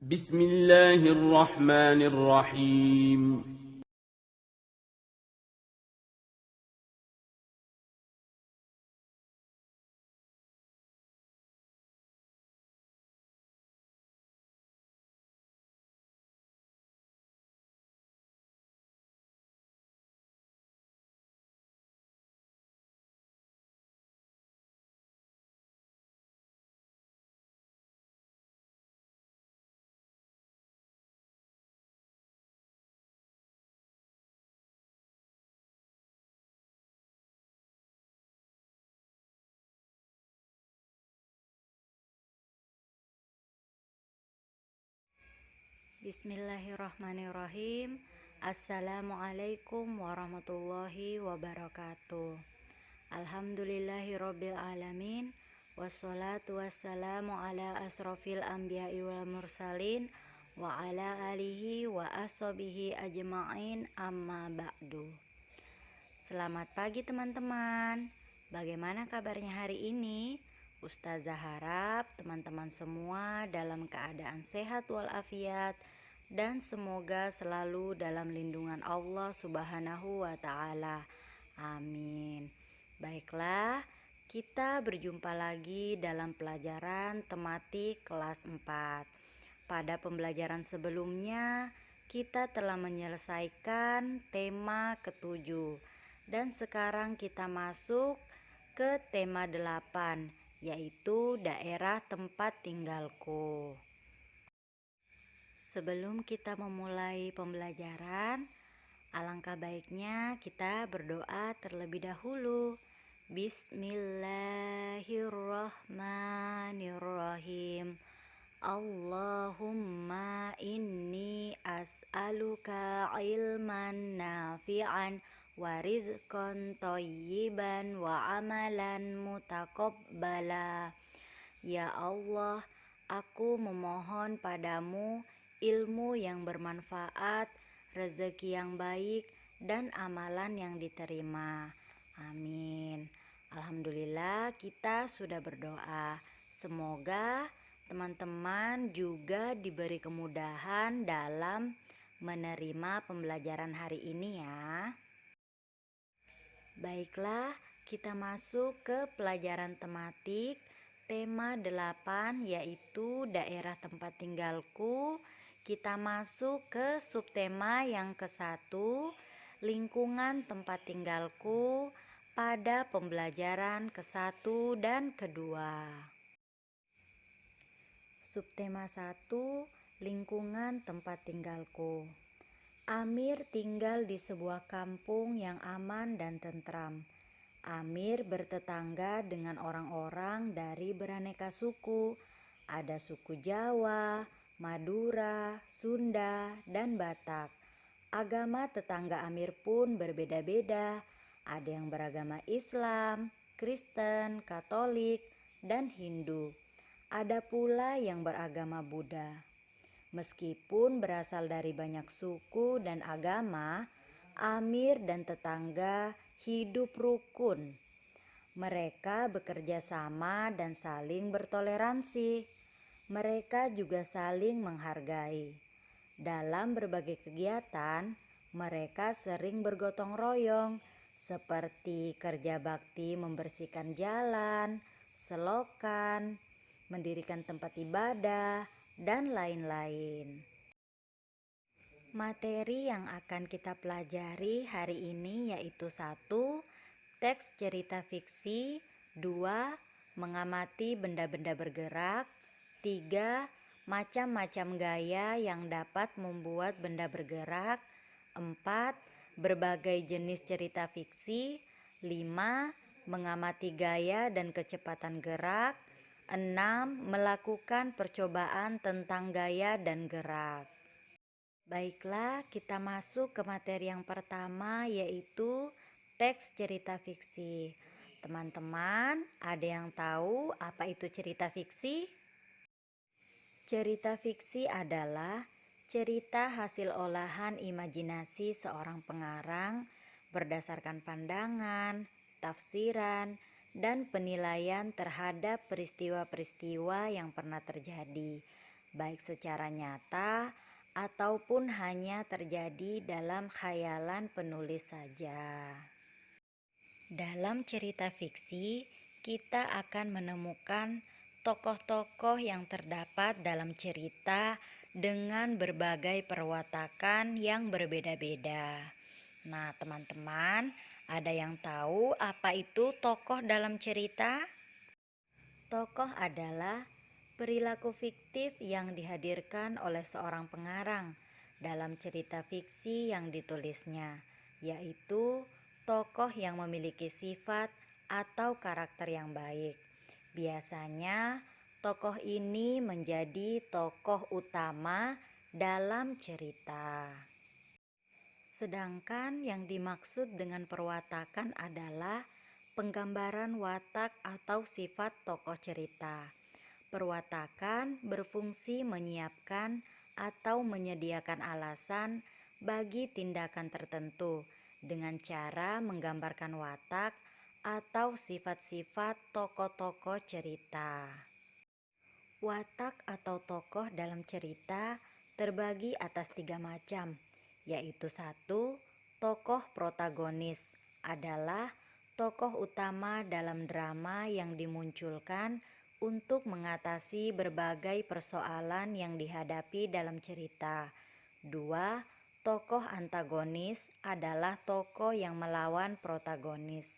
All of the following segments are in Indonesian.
بسم الله الرحمن الرحيم. Bismillahirrahmanirrahim. Assalamualaikum warahmatullahi wabarakatuh. Alhamdulillahirabbil alamin. Wassalatu wassalamu ala asrofil anbiya'i wal mursalin wa ala alihi wa ashabihi ajma'in, amma ba'du. Selamat pagi teman-teman. Bagaimana kabarnya hari ini? Ustazah harap teman-teman semua dalam keadaan sehat walafiat dan semoga selalu dalam lindungan Allah Subhanahu wa Ta'ala. Amin. Baiklah, kita berjumpa lagi dalam pelajaran tematik kelas 4. Pada pembelajaran sebelumnya, kita telah menyelesaikan tema ketujuh dan sekarang kita masuk ke tema 8, yaitu daerah tempat tinggalku. Sebelum kita memulai pembelajaran, alangkah baiknya kita berdoa terlebih dahulu. Bismillahirrahmanirrahim. Allahumma inni as'aluka ilman nafi'an wa rizqan thayyiban wa amalan mutaqabbala. Ya Allah, aku memohon padamu ilmu yang bermanfaat, rezeki yang baik, dan amalan yang diterima. Amin. Alhamdulillah, kita sudah berdoa. Semoga teman-teman juga diberi kemudahan dalam menerima pembelajaran hari ini ya. Baiklah, kita masuk ke pelajaran tematik tema 8, yaitu daerah tempat tinggalku. Kita masuk ke subtema yang ke-1, lingkungan tempat tinggalku, pada pembelajaran ke-1 dan ke-2. Subtema 1, lingkungan tempat tinggalku. Amir tinggal di sebuah kampung yang aman dan tentram. Amir bertetangga dengan orang-orang dari beraneka suku. Ada suku Jawa, Madura, Sunda, dan Batak. Agama tetangga Amir pun berbeda-beda. Ada yang beragama Islam, Kristen, Katolik, dan Hindu. Ada pula yang beragama Buddha. Meskipun berasal dari banyak suku dan agama, Amir dan tetangga hidup rukun. Mereka bekerja sama dan saling bertoleransi. Mereka juga saling menghargai. Dalam berbagai kegiatan, mereka sering bergotong royong, seperti kerja bakti membersihkan jalan, selokan, mendirikan tempat ibadah, dan lain-lain. Materi yang akan kita pelajari hari ini yaitu 1. Teks cerita fiksi. 2. Mengamati benda-benda bergerak. 3. Macam-macam gaya yang dapat membuat benda bergerak. 4. Berbagai jenis cerita fiksi. 5. Mengamati gaya dan kecepatan gerak. 6. Melakukan percobaan tentang gaya dan gerak. Baiklah, kita masuk ke materi yang pertama, yaitu teks cerita fiksi. Teman-teman, ada yang tahu apa itu cerita fiksi? Cerita fiksi adalah cerita hasil olahan imajinasi seorang pengarang berdasarkan pandangan, tafsiran, dan penilaian terhadap peristiwa-peristiwa yang pernah terjadi. baik secara nyata ataupun hanya terjadi dalam khayalan penulis saja. Dalam cerita fiksi, kita akan menemukan tokoh-tokoh yang terdapat dalam cerita dengan berbagai perwatakan yang berbeda-beda. Nah, teman-teman, ada yang tahu apa itu tokoh dalam cerita? Tokoh adalah perilaku fiktif yang dihadirkan oleh seorang pengarang dalam cerita fiksi yang ditulisnya, yaitu tokoh yang memiliki sifat atau karakter yang baik. Biasanya, tokoh ini menjadi tokoh utama dalam cerita. Sedangkan yang dimaksud dengan perwatakan adalah penggambaran watak atau sifat tokoh cerita. Perwatakan berfungsi menyiapkan atau menyediakan alasan bagi tindakan tertentu dengan cara menggambarkan watak atau sifat-sifat tokoh-tokoh cerita. Watak atau tokoh dalam cerita terbagi atas 3 macam, yaitu 1. Tokoh protagonis adalah tokoh utama dalam drama yang dimunculkan untuk mengatasi berbagai persoalan yang dihadapi dalam cerita. 2. Tokoh antagonis adalah tokoh yang melawan protagonis.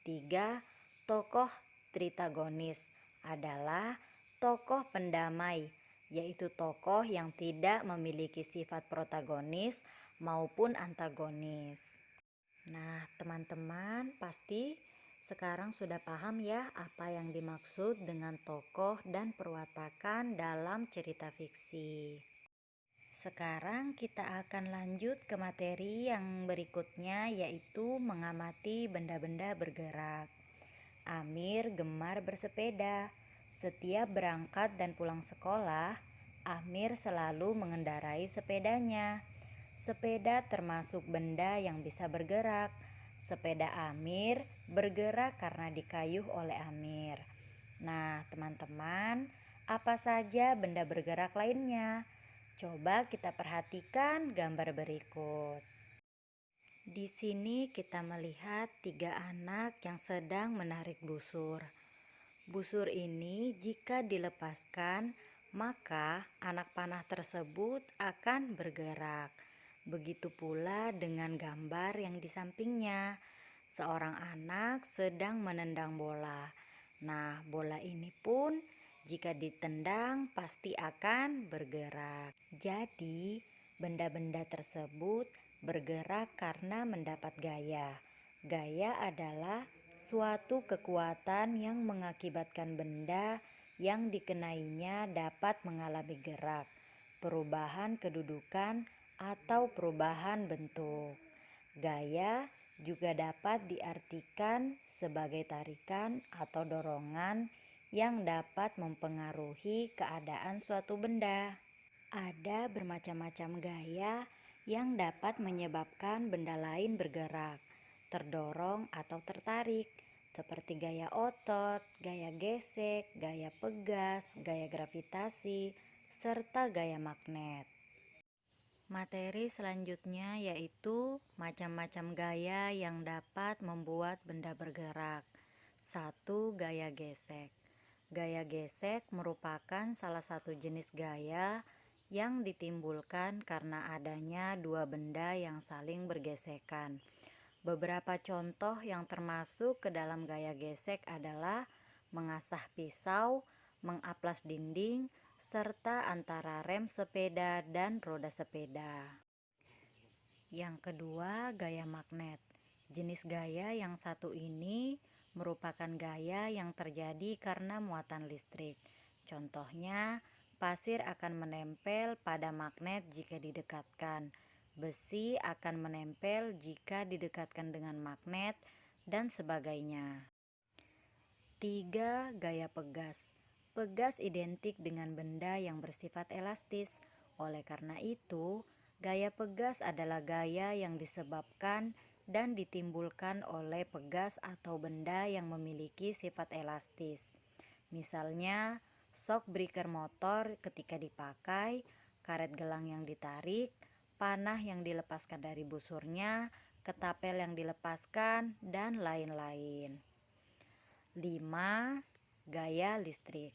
3. Tokoh tritagonis adalah tokoh pendamai, yaitu tokoh yang tidak memiliki sifat protagonis maupun antagonis. Nah, teman-teman pasti sekarang sudah paham ya apa yang dimaksud dengan tokoh dan perwatakan dalam cerita fiksi. Sekarang kita akan lanjut ke materi yang berikutnya, yaitu mengamati benda-benda bergerak. Amir gemar bersepeda. Setiap berangkat dan pulang sekolah, Amir selalu mengendarai sepedanya. Sepeda termasuk benda yang bisa bergerak. Sepeda Amir bergerak karena dikayuh oleh Amir. Nah, teman-teman, apa saja benda bergerak lainnya? Coba kita perhatikan gambar berikut. Di sini kita melihat 3 anak yang sedang menarik busur. Busur ini jika dilepaskan, maka anak panah tersebut akan bergerak. Begitu pula dengan gambar yang di sampingnya. Seorang anak sedang menendang bola. Nah, bola ini pun jika ditendang pasti akan bergerak. Jadi, benda-benda tersebut bergerak karena mendapat gaya. Gaya adalah suatu kekuatan yang mengakibatkan benda yang dikenainya dapat mengalami gerak, perubahan kedudukan, atau perubahan bentuk. Gaya juga dapat diartikan sebagai tarikan atau dorongan yang dapat mempengaruhi keadaan suatu benda. Ada bermacam-macam gaya yang dapat menyebabkan benda lain bergerak, terdorong atau tertarik, seperti gaya otot, gaya gesek, gaya pegas, gaya gravitasi, serta gaya magnet. Materi selanjutnya yaitu macam-macam gaya yang dapat membuat benda bergerak. 1. Gaya gesek. Gaya gesek merupakan salah satu jenis gaya yang ditimbulkan karena adanya 2 benda yang saling bergesekan. Beberapa contoh yang termasuk ke dalam gaya gesek adalah mengasah pisau, mengaplas dinding, serta antara rem sepeda dan roda sepeda. Yang kedua, gaya magnet. Jenis gaya yang satu ini merupakan gaya yang terjadi karena muatan listrik. Contohnya, pasir akan menempel pada magnet jika didekatkan. Besi akan menempel jika didekatkan dengan magnet, dan sebagainya. 3. Gaya pegas. Pegas identik dengan benda yang bersifat elastis. Oleh karena itu, gaya pegas adalah gaya yang disebabkan dan ditimbulkan oleh pegas atau benda yang memiliki sifat elastis. Misalnya, shock breaker motor ketika dipakai, karet gelang yang ditarik, panah yang dilepaskan dari busurnya, ketapel yang dilepaskan, dan lain-lain. 5. Gaya listrik.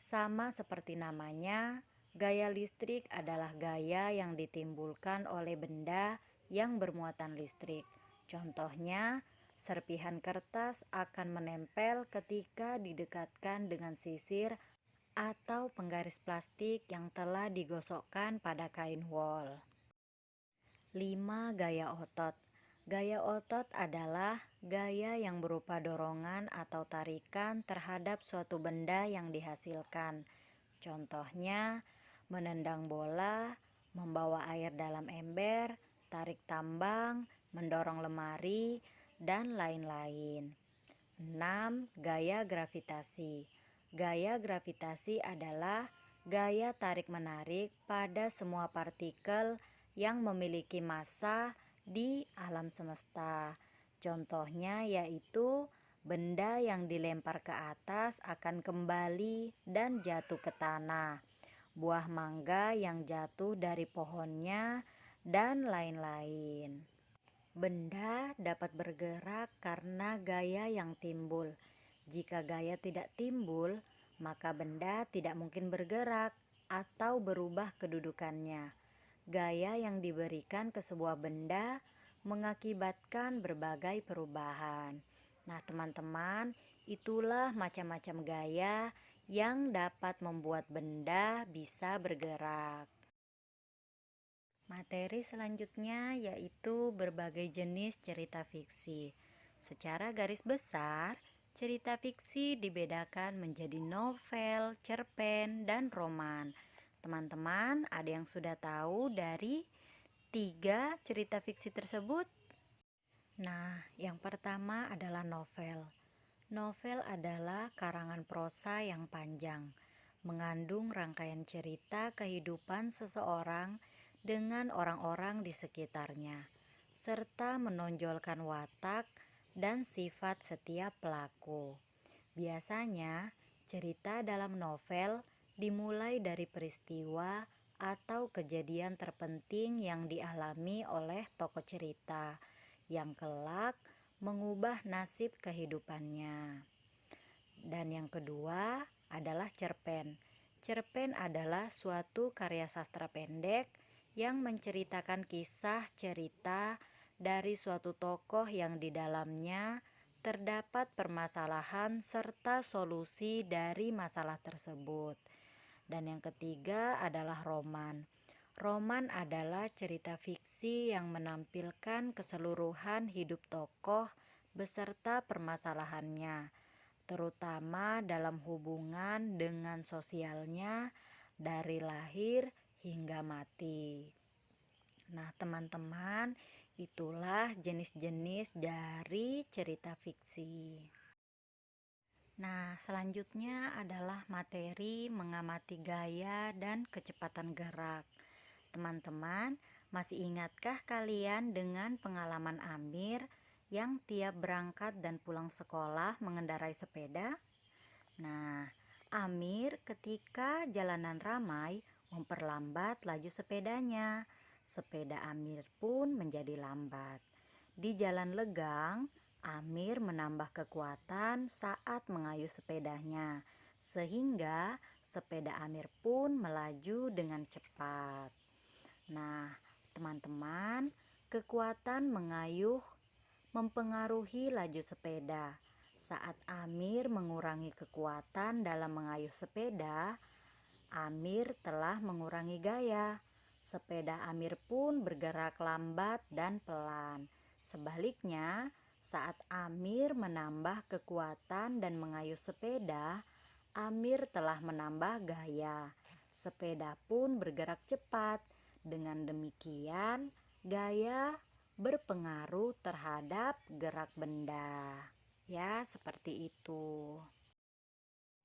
Sama seperti namanya, gaya listrik adalah gaya yang ditimbulkan oleh benda yang bermuatan listrik. Contohnya, serpihan kertas akan menempel ketika didekatkan dengan sisir atau penggaris plastik yang telah digosokkan pada kain wol. 5. Gaya otot. Gaya otot adalah gaya yang berupa dorongan atau tarikan terhadap suatu benda yang dihasilkan. Contohnya, menendang bola, membawa air dalam ember, tarik tambang, mendorong lemari, dan lain-lain. 6. Gaya gravitasi. Gaya gravitasi adalah gaya tarik-menarik pada semua partikel yang memiliki massa di alam semesta. Contohnya yaitu benda yang dilempar ke atas akan kembali dan jatuh ke tanah, buah mangga yang jatuh dari pohonnya, dan lain-lain. Benda dapat bergerak karena gaya yang timbul. Jika gaya tidak timbul, maka benda tidak mungkin bergerak atau berubah kedudukannya. Gaya yang diberikan ke sebuah benda mengakibatkan berbagai perubahan. Nah, teman-teman, itulah macam-macam gaya yang dapat membuat benda bisa bergerak. Materi selanjutnya yaitu berbagai jenis cerita fiksi. Secara garis besar, cerita fiksi dibedakan menjadi novel, cerpen, dan roman. Teman-teman, ada yang sudah tahu dari 3 cerita fiksi tersebut? Nah, yang pertama adalah novel. Novel adalah karangan prosa yang panjang, mengandung rangkaian cerita kehidupan seseorang dengan orang-orang di sekitarnya, serta menonjolkan watak dan sifat setiap pelaku. Biasanya, cerita dalam novel dimulai dari peristiwa atau kejadian terpenting yang dialami oleh tokoh cerita yang kelak mengubah nasib kehidupannya. Dan yang kedua adalah cerpen. Cerpen adalah suatu karya sastra pendek yang menceritakan kisah cerita dari suatu tokoh yang di dalamnya terdapat permasalahan serta solusi dari masalah tersebut. Dan yang ketiga adalah roman. Roman adalah cerita fiksi yang menampilkan keseluruhan hidup tokoh beserta permasalahannya, terutama dalam hubungan dengan sosialnya dari lahir hingga mati. Nah, teman-teman, itulah jenis-jenis dari cerita fiksi. Nah, selanjutnya adalah materi mengamati gaya dan kecepatan gerak. Teman-teman, masih ingatkah kalian dengan pengalaman Amir yang tiap berangkat dan pulang sekolah mengendarai sepeda? Nah, Amir ketika jalanan ramai memperlambat laju sepedanya. Sepeda Amir pun menjadi lambat. Di jalan legang, Amir menambah kekuatan saat mengayuh sepedanya, sehingga sepeda Amir pun melaju dengan cepat. Nah, teman-teman, kekuatan mengayuh mempengaruhi laju sepeda. Saat Amir mengurangi kekuatan dalam mengayuh sepeda, Amir telah mengurangi gaya. Sepeda Amir pun bergerak lambat dan pelan. Sebaliknya, saat Amir menambah kekuatan dan mengayuh sepeda, Amir telah menambah gaya. Sepeda pun bergerak cepat. Dengan demikian, gaya berpengaruh terhadap gerak benda. Ya, seperti itu.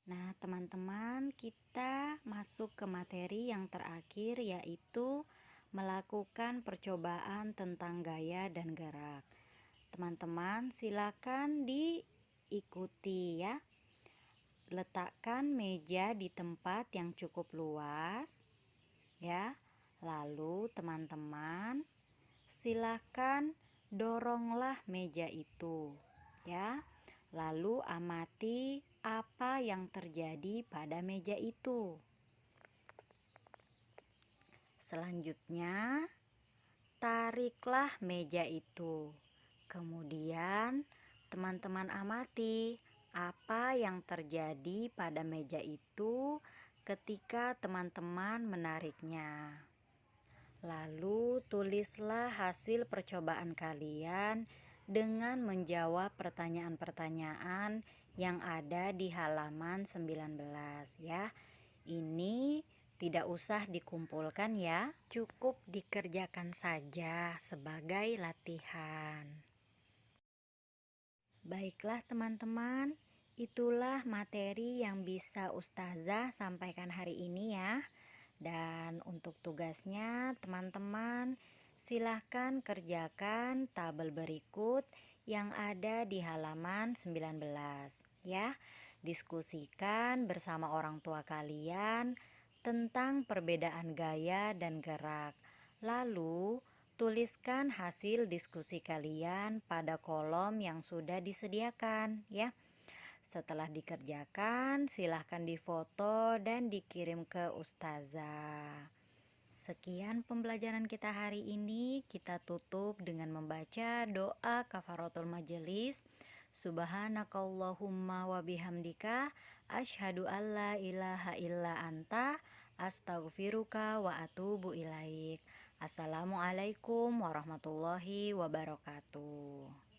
Nah, teman-teman, kita masuk ke materi yang terakhir, yaitu melakukan percobaan tentang gaya dan gerak. Teman-teman, silakan diikuti ya. letakkan meja di tempat yang cukup luas, ya. Lalu teman-teman silakan doronglah meja itu, ya. Lalu amati apa yang terjadi pada meja itu. Selanjutnya, tariklah meja itu. Kemudian, teman-teman amati apa yang terjadi pada meja itu ketika teman-teman menariknya. Lalu, tulislah hasil percobaan kalian dengan menjawab pertanyaan-pertanyaan yang ada di halaman 19 ya. Ini tidak usah dikumpulkan ya, cukup dikerjakan saja sebagai latihan. Baiklah teman-teman, itulah materi yang bisa Ustazah sampaikan hari ini ya. Dan untuk tugasnya teman-teman silahkan kerjakan tabel berikut yang ada di halaman 19 ya. Diskusikan bersama orang tua kalian tentang perbedaan gaya dan gerak. Lalu tuliskan hasil diskusi kalian pada kolom yang sudah disediakan ya. Setelah dikerjakan, silahkan difoto dan dikirim ke Ustazah. Sekian pembelajaran kita hari ini. Kita tutup dengan membaca doa kafaratul majelis. Subhanakallahumma wa bihamdika asyhadu alla ilaha illa anta astaghfiruka wa atubu ilaik. Assalamualaikum warahmatullahi wabarakatuh.